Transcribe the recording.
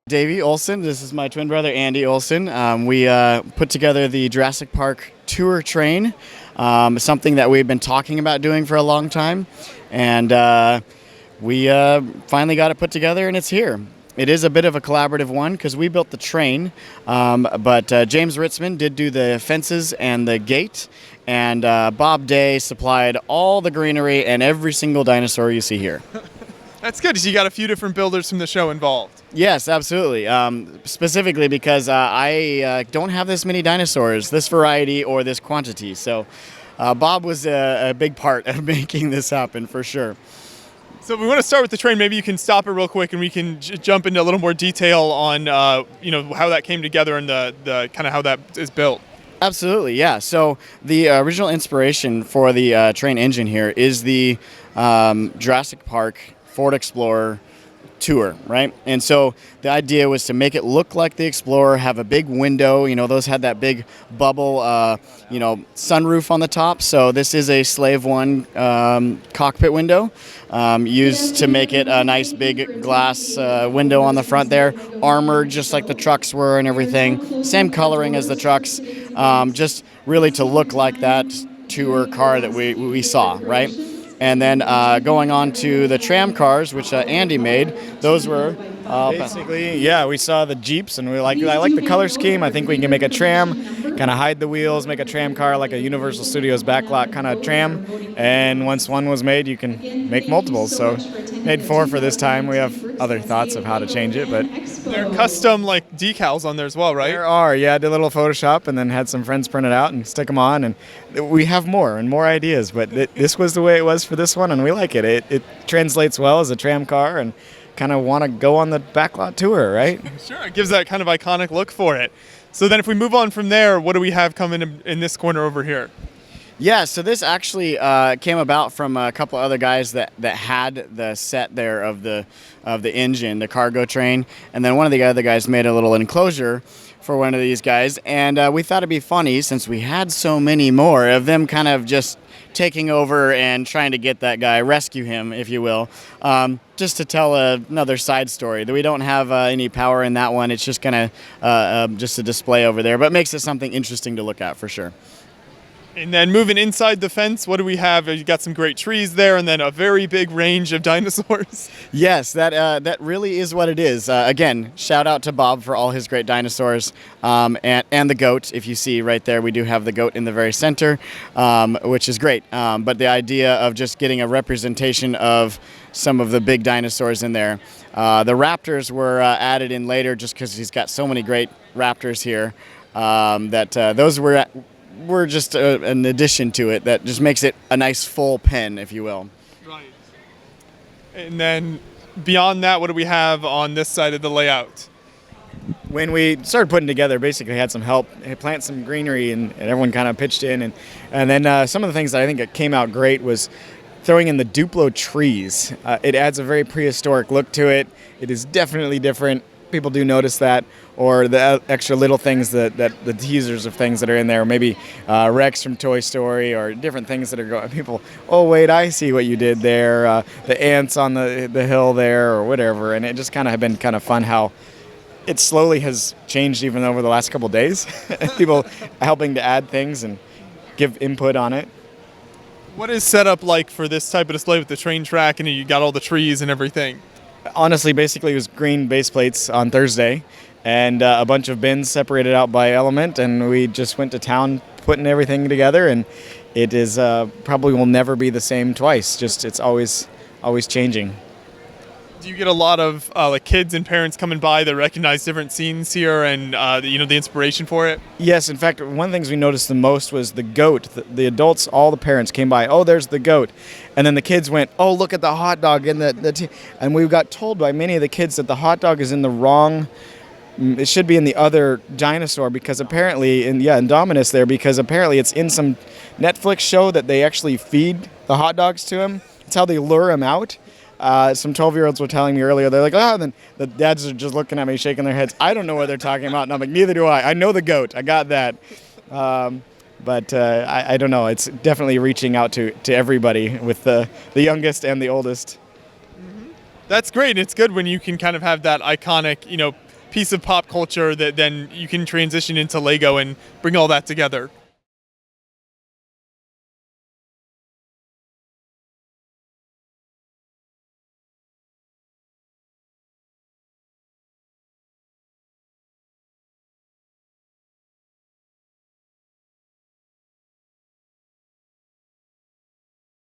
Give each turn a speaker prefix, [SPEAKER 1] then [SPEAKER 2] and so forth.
[SPEAKER 1] Davey Olson. This is my twin brother, Andy Olson. We put together the Jurassic Park tour train, something that we've been talking about doing for a long time. And we finally got it put together, and it's here. It is a bit of a collaborative one because we built the train, but James Ritzman did do the fences and the gate, and Bob Day supplied all the greenery and every single dinosaur you see here.
[SPEAKER 2] That's good, because you got a few different builders from the show involved.
[SPEAKER 1] Yes, absolutely. Specifically because I don't have this many dinosaurs, this variety or this quantity. So Bob was a big part of making this happen for sure.
[SPEAKER 2] So we want to start with the train. Maybe you can stop it real quick and we can jump into a little more detail on how that came together and the kind of how that is built.
[SPEAKER 1] Absolutely, yeah. So the original inspiration for the train engine here is the Jurassic Park Ford Explorer tour, right? And so the idea was to make it look like the Explorer, have a big window. Those had that big bubble, sunroof on the top. So this is a Slave One cockpit window used to make it a nice big glass window on the front there, armored just like the trucks were and everything. Same coloring as the trucks, just really to look like that tour car that we saw, right? And then going on to the Tram Cars, which Andy made, those were
[SPEAKER 3] basically, yeah, we saw the Jeeps, and I like the color scheme. I think we can make a tram, kind of hide the wheels, make a tram car like a Universal Studios backlot kind of tram. And once one was made, you can make multiples. So made 4 for this time. We have other thoughts of how to change it, but
[SPEAKER 2] there are custom decals on there as well, right?
[SPEAKER 3] There are, yeah. Did a little Photoshop and then had some friends print it out and stick them on, and we have more and more ideas. But this was the way it was for this one, and we like it. It translates well as a tram car, and kind of want to go on the backlot tour, right?
[SPEAKER 2] Sure, it gives that kind of iconic look for it. So then if we move on from there, what do we have coming in this corner over here?
[SPEAKER 1] Yeah, so this actually came about from a couple other guys that had the set there of the engine, the cargo train, and then one of the other guys made a little enclosure for one of these guys, and we thought it'd be funny, since we had so many more, of them kind of just taking over and trying to get that guy, rescue him, if you will, just to tell another side story. That we don't have any power in that one. It's just kind of just a display over there, but makes it something interesting to look at for sure.
[SPEAKER 2] And then moving inside the fence, what do we have? You got some great trees there, and then a very big range of dinosaurs.
[SPEAKER 1] Yes, that really is what it is. Again, shout out to Bob for all his great dinosaurs, and the goat. If you see right there, we do have the goat in the very center, which is great. But the idea of just getting a representation of some of the big dinosaurs in there. The raptors were added in later just because he's got so many great raptors here that those were just an addition to it that just makes it a nice full pen, if you will.
[SPEAKER 2] Right. And then beyond that, what do we have on this side of the layout?
[SPEAKER 3] When we started putting together, basically had some help, plant some greenery, and everyone kind of pitched in. And then some of the things that I think came out great was throwing in the Duplo Trees. It adds a very prehistoric look to it. It is definitely different. People do notice that, or the extra little things that the teasers of things that are in there, maybe Rex from Toy Story, or different things that are going. People, oh wait, I see what you did there. The ants on the hill there, or whatever, and it just kind of have been kind of fun how it slowly has changed even over the last couple days. People helping to add things and give input on it.
[SPEAKER 2] What is set up like for this type of display with the train track, and you got all the trees and everything?
[SPEAKER 3] Honestly, basically it was green base plates on Thursday and a bunch of bins separated out by element, and we just went to town putting everything together, and it is probably will never be the same twice. Just it's always changing.
[SPEAKER 2] Do you get a lot of kids and parents coming by that recognize different scenes here and the inspiration for it?
[SPEAKER 3] Yes, in fact, one of the things we noticed the most was the goat. The adults, all the parents came by, oh, there's the goat. And then the kids went, oh, look at the hot dog. And we got told by many of the kids that the hot dog is in the wrong, it should be in the other dinosaur, because apparently, Indominus there, because apparently it's in some Netflix show that they actually feed the hot dogs to him. It's how they lure him out. Some 12-year-olds were telling me earlier, they're like, oh, and then the dads are just looking at me, shaking their heads. I don't know what they're talking about. And I'm like, neither do I. I know the goat. I got that. But I don't know. It's definitely reaching out to everybody with the youngest and the oldest.
[SPEAKER 2] That's great. It's good when you can kind of have that iconic, piece of pop culture that then you can transition into Lego and bring all that together.